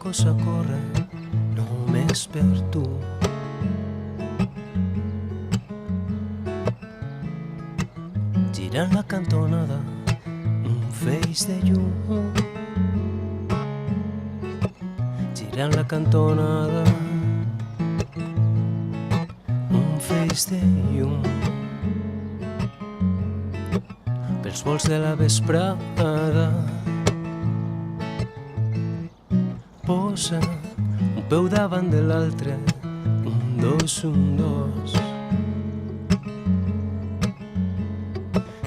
cosa corre només per tu. Girant la cantonada, un feix de llum. Girant la cantonada, un feix de llum. Pels volts de la vesprada, posa un peu davant de l'altre, un dos,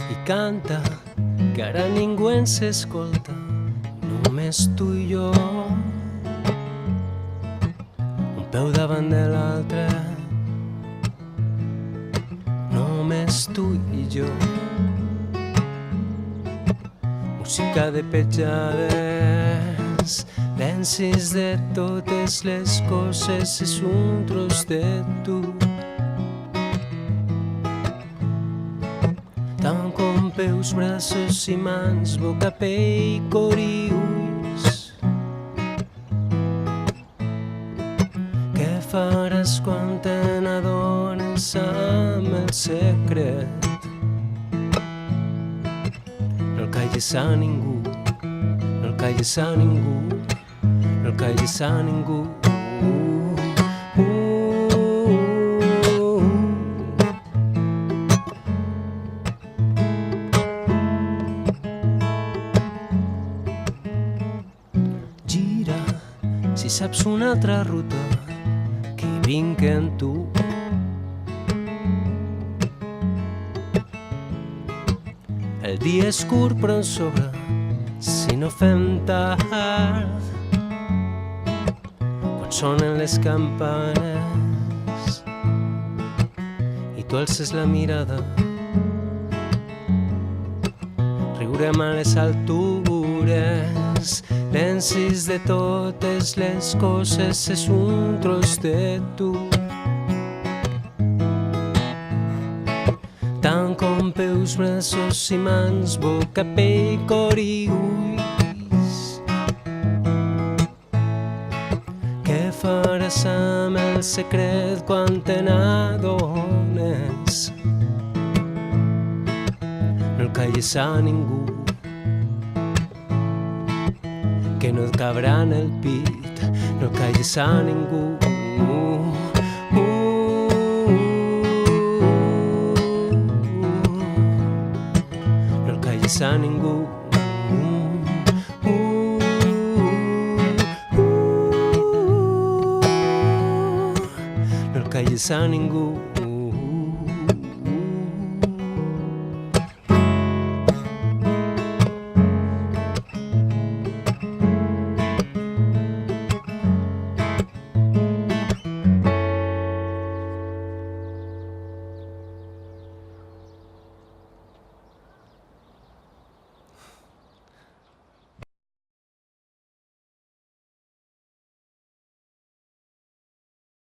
i canta que ara ningú ens escolta, només tu i jo. Un peu davant de l'altre, només tu i jo. Música de petjades, pensis de totes les coses, és un tros de tu. Tant com peus, braços i mans, boca, pell, cor i ulls. Què faràs quan te n'adones amb el secret? No el calles a ningú, no el calles a ningú, no el calles a ningú. Gira, si saps una altra ruta, que vinc en tu. El dia és curt però ens sobra si no fem tard. Quan sonen les campanes i tu alces la mirada, riurem a les altures. L'encís de totes les coses és un tros de tu. Tant com peus, braços i mans, boca, pell, cor i ulls. Què faràs amb el secret quan te n'adones? No el calles a ningú, que no et cabrà en el pit. No el calles a ningú. No el calles a ningú. No el calles a ningú.